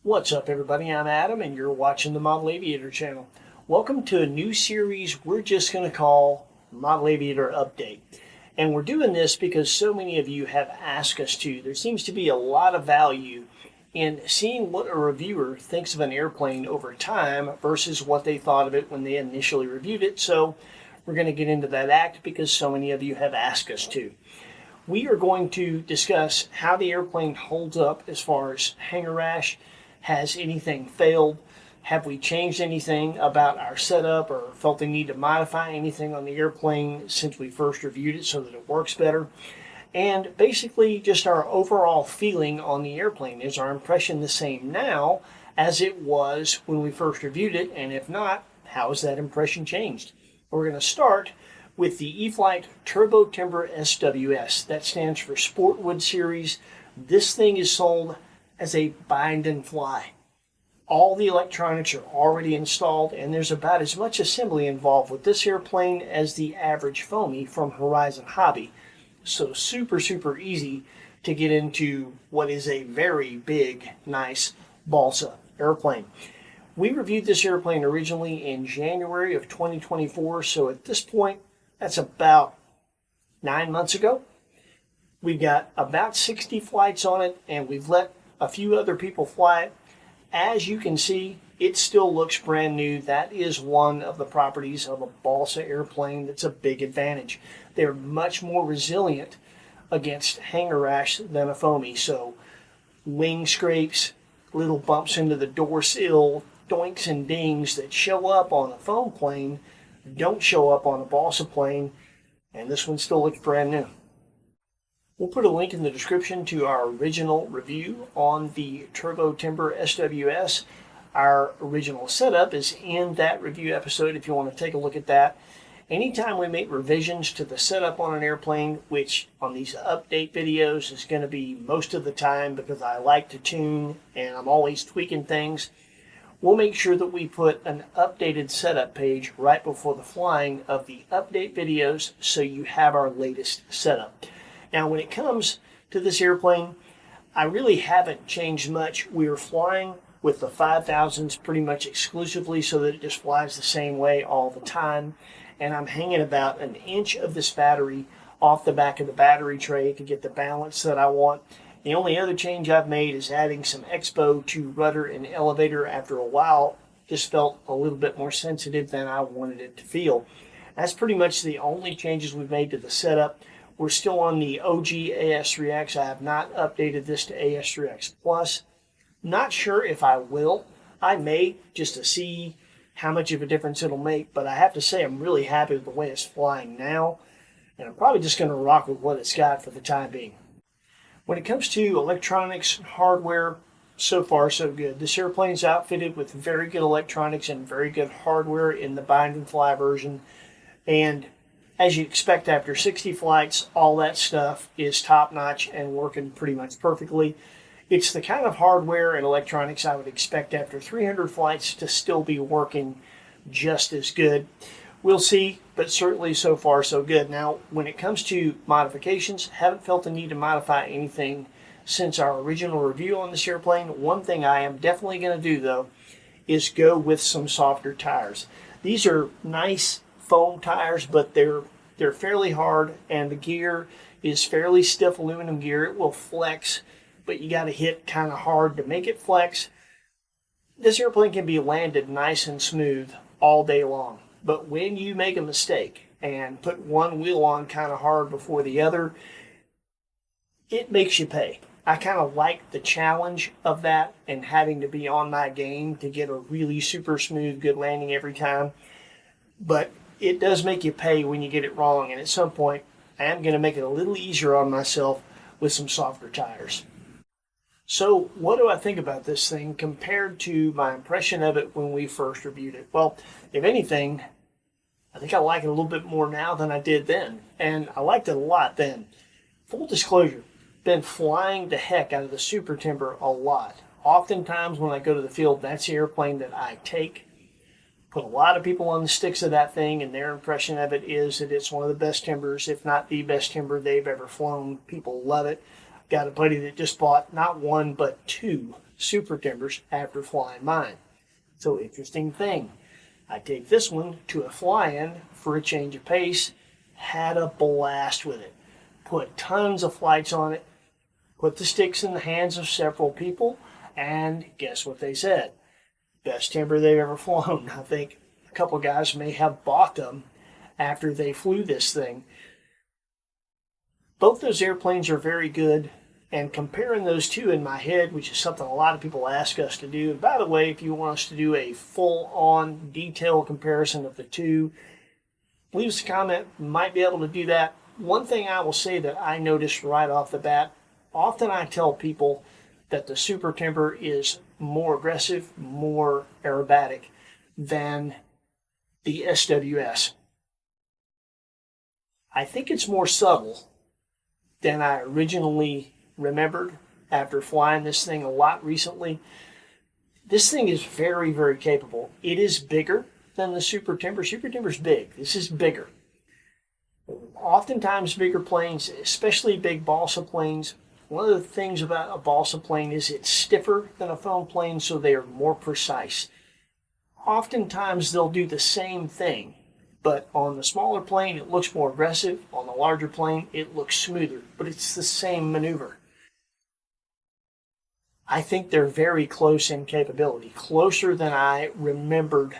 What's up, everybody? I'm Adam, and you're watching the Model Aviator channel. Welcome to a new series we're just going to call Model AV8R Update. And we're doing this because so many of you have asked us to. There seems to be a lot of value in seeing what a reviewer thinks of an airplane over time versus what they thought of it when they initially reviewed it. So we're going to get into that act because so many of you have asked us to. We are going to discuss how the airplane holds up as far as hangar rash. Has anything failed? Have we changed anything about our setup or felt the need to modify anything on the airplane since we first reviewed it so that it works better? And basically just our overall feeling on the airplane. Is our impression the same now as it was when we first reviewed it? And if not, how has that impression changed? We're going to start with the E-Flite Turbo Timber SWS. That stands for Sportwood Series. This thing is sold as a bind and fly. All the electronics are already installed, and there's about as much assembly involved with this airplane as the average foamy from Horizon Hobby. So super easy to get into what is a very big, nice balsa airplane. We reviewed this airplane originally in January of 2024, so at this point, that's about 9 months ago. We've got about 60 flights on it, and we've let a few other people fly it. As you can see, it still looks brand new. That is one of the properties of a balsa airplane that's a big advantage. They're much more resilient against hangar rash than a foamy. So wing scrapes, little bumps into the door sill, doinks and dings that show up on a foam plane don't show up on a balsa plane, and this one still looks brand new. We'll put a link in the description to our original review on the Turbo Timber SWS. Our original setup is in that review episode if you want to take a look at that. Anytime we make revisions to the setup on an airplane, which on these update videos is going to be most of the time because I like to tune and I'm always tweaking things, we'll make sure that we put an updated setup page right before the flying of the update videos so you have our latest setup. Now, when it comes to this airplane, I really haven't changed much. We are flying with the 5000s pretty much exclusively so that it just flies the same way all the time. And I'm hanging about an inch of this battery off the back of the battery tray to get the balance that I want. The only other change I've made is adding some expo to rudder and elevator. After a while, just felt a little bit more sensitive than I wanted it to feel. That's pretty much the only changes we've made to the setup. We're still on the OG AS3X. I have not updated this to AS3X Plus. Not sure if I will. I may, just to see how much of a difference it'll make, but I have to say I'm really happy with the way it's flying now, and I'm probably just going to rock with what it's got for the time being. When it comes to electronics and hardware, so far so good. This airplane is outfitted with very good electronics and very good hardware in the bind and fly version, and as you expect after 60 flights, all that stuff is top-notch and working pretty much perfectly. It's the kind of hardware and electronics I would expect after 300 flights to still be working just as good. We'll see, but certainly so far so good. Now, when it comes to modifications, haven't felt the need to modify anything since our original review on this airplane. One thing I am definitely going to do, though, is go with some softer tires. These are nice foam tires, but they're fairly hard, and the gear is fairly stiff aluminum gear. It will flex, but you got to hit kind of hard to make it flex. This airplane can be landed nice and smooth all day long, but when you make a mistake and put one wheel on kind of hard before the other, it makes you pay. I kind of like the challenge of that and having to be on my game to get a really super smooth, good landing every time, but it does make you pay when you get it wrong, and at some point, I am going to make it a little easier on myself with some softer tires. So, what do I think about this thing compared to my impression of it when we first reviewed it? Well, if anything, I think I like it a little bit more now than I did then, and I liked it a lot then. Full disclosure, been flying the heck out of the Super Timber a lot. Oftentimes when I go to the field, that's the airplane that I take. Put a lot of people on the sticks of that thing, and their impression of it is that it's one of the best timbers, if not the best timber they've ever flown. People love it. Got a buddy that just bought not one but two Super Timbers after flying mine. So interesting thing, I take this one to a fly-in for a change of pace, had a blast with it, put tons of flights on it, put the sticks in the hands of several people, and guess what they said? Best timber they've ever flown. I think a couple guys may have bought them after they flew this thing. Both those airplanes are very good, and comparing those two in my head, which is something a lot of people ask us to do. And by the way, if you want us to do a full-on detailed comparison of the two, leave us a comment. Might be able to do that. One thing I will say that I noticed right off the bat, often I tell people that the Super Timber is more aggressive, more aerobatic than the SWS. I think it's more subtle than I originally remembered after flying this thing a lot recently. This thing is very, very capable. It is bigger than the Super Timber. Super Timber's big. This is bigger. Oftentimes bigger planes, especially big balsa planes, one of the things about a balsa plane is it's stiffer than a foam plane, so they are more precise. Oftentimes they'll do the same thing, but on the smaller plane it looks more aggressive. On the larger plane it looks smoother, but it's the same maneuver. I think they're very close in capability, closer than I remembered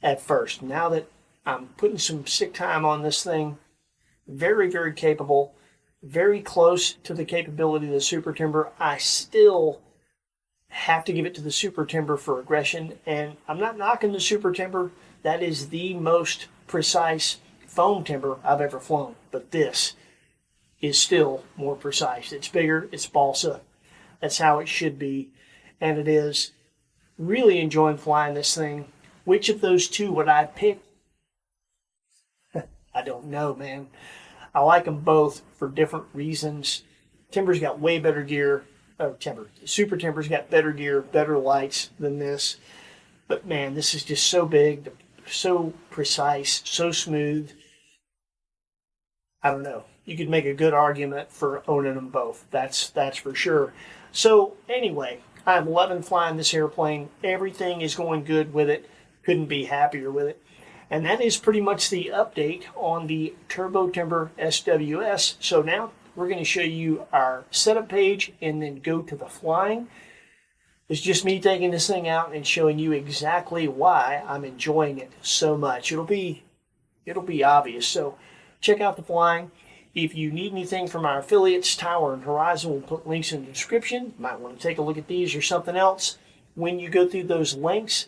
at first. Now that I'm putting some stick time on this thing, very, very capable, very close to the capability of the Super Timber. I still have to give it to the Super Timber for aggression, and I'm not knocking the Super Timber. That is the most precise foam timber I've ever flown, but this is still more precise. It's bigger, it's balsa. That's how it should be, and it is. Really enjoying flying this thing. Which of those two would I pick? I don't know, man. I like them both for different reasons. Timber's got way better gear. Super Timber's got better gear, better lights than this. But man, this is just so big, so precise, so smooth. I don't know. You could make a good argument for owning them both. That's for sure. So anyway, I'm loving flying this airplane. Everything is going good with it. Couldn't be happier with it. And that is pretty much the update on the Turbo Timber SWS. So now we're going to show you our setup page and then go to the flying. It's just me taking this thing out and showing you exactly why I'm enjoying it so much. It'll be obvious. So check out the flying. If you need anything from our affiliates, Tower and Horizon, we'll put links in the description. You might want to take a look at these or something else. When you go through those links,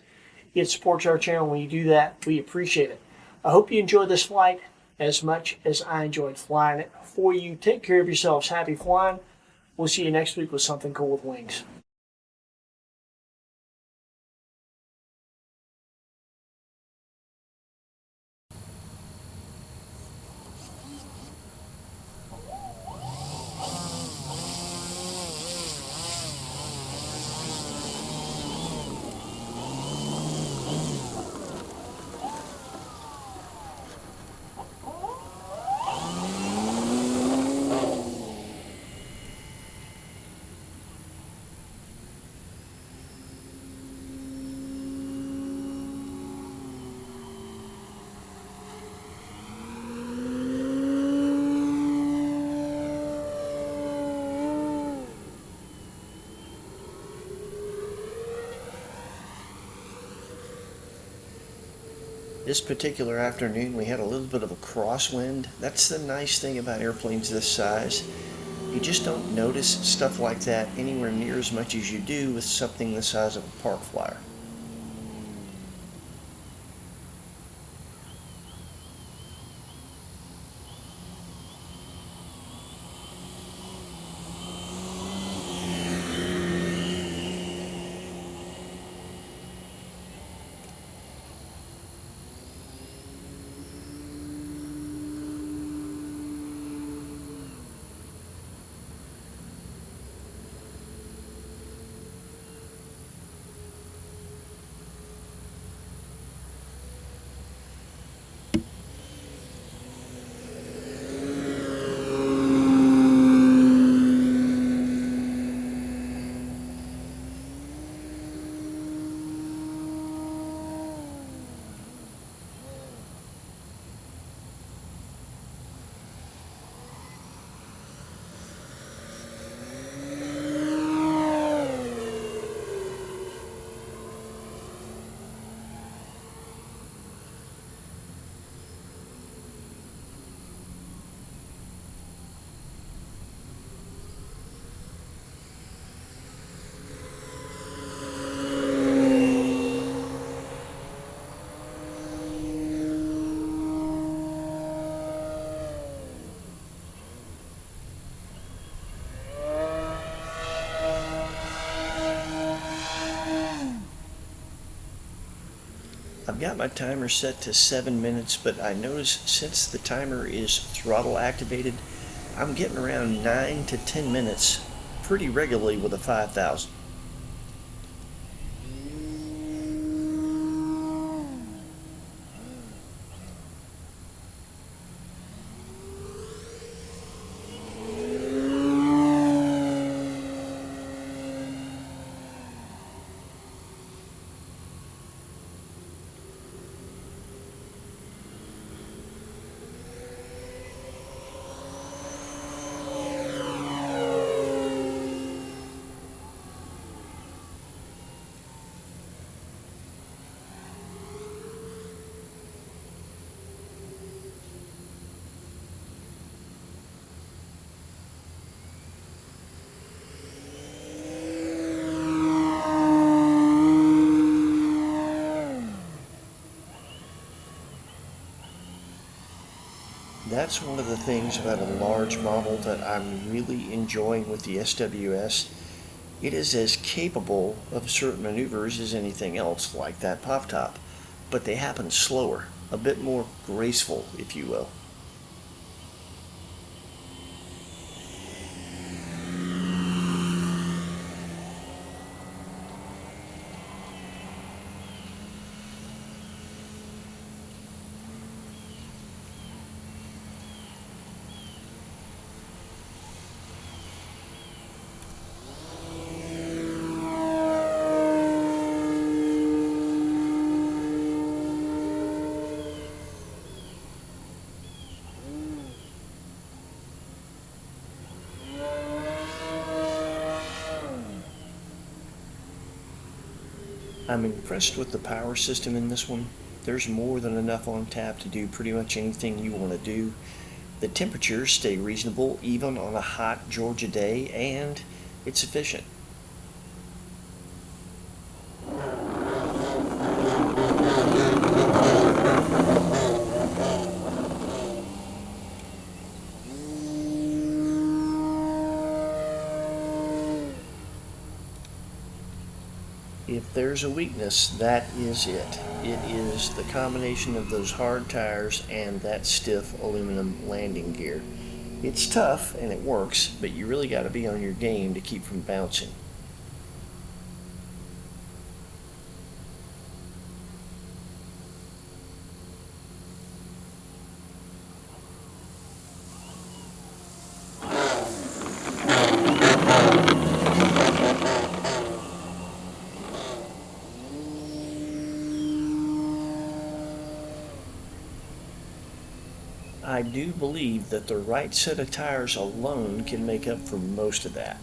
it supports our channel. When you do that, we appreciate it. I hope you enjoyed this flight as much as I enjoyed flying it for you. Take care of yourselves. Happy flying. We'll see you next week with something cool with wings. This particular afternoon we had a little bit of a crosswind. That's the nice thing about airplanes this size. You just don't notice stuff like that anywhere near as much as you do with something the size of a park flyer. I've got my timer set to 7 minutes, but I notice since the timer is throttle activated, I'm getting around 9 to 10 minutes pretty regularly with a 5000. That's one of the things about a large model that I'm really enjoying with the SWS. It is as capable of certain maneuvers as anything else, like that pop top, but they happen slower, a bit more graceful, if you will. I'm impressed with the power system in this one. There's more than enough on tap to do pretty much anything you want to do. The temperatures stay reasonable even on a hot Georgia day, and it's efficient. If there's a weakness, that is it. It is the combination of those hard tires and that stiff aluminum landing gear. It's tough and it works, but you really got to be on your game to keep from bouncing. I do believe that the right set of tires alone can make up for most of that.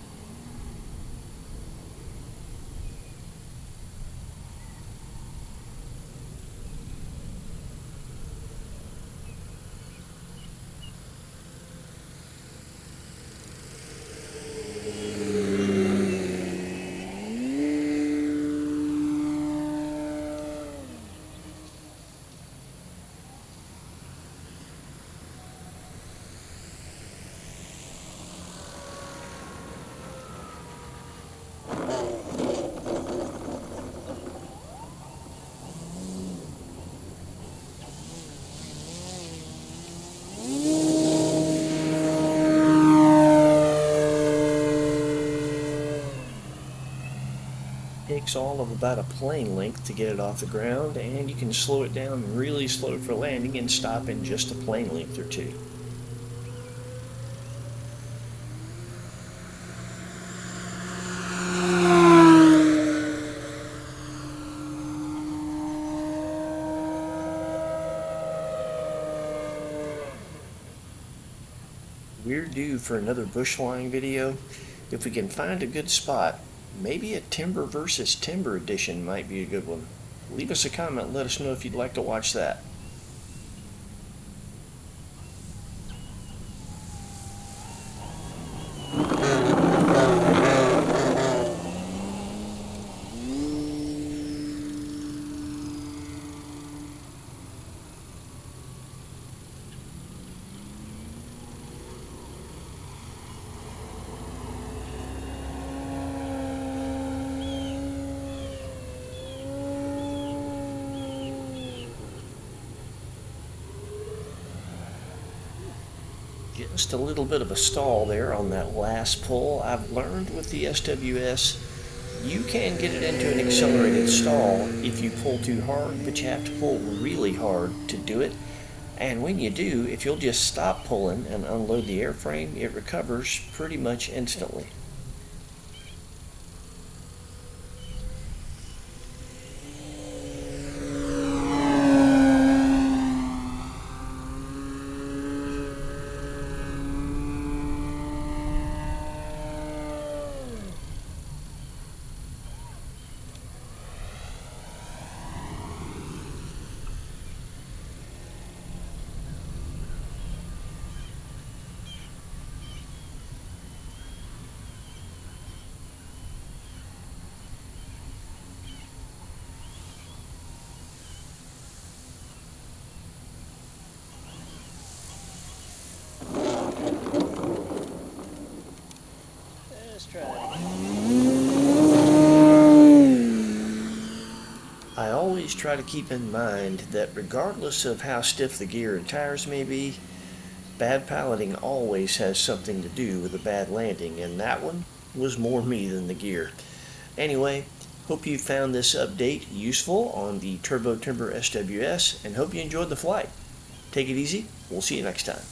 Takes all of about a plane length to get it off the ground, and you can slow it down really slow for landing and stop in just a plane length or two. We're due for another bush flying video. If we can find a good spot, maybe a timber versus timber edition might be a good one. Leave us a comment and let us know if you'd like to watch that. Just a little bit of a stall there on that last pull. I've learned with the SWS, you can get it into an accelerated stall if you pull too hard, but you have to pull really hard to do it. And when you do, if you'll just stop pulling and unload the airframe, it recovers pretty much instantly. Let's try that. I always try to keep in mind that regardless of how stiff the gear and tires may be, bad piloting always has something to do with a bad landing, and that one was more me than the gear. Anyway, hope you found this update useful on the Turbo Timber SWS, and hope you enjoyed the flight. Take it easy. We'll see you next time.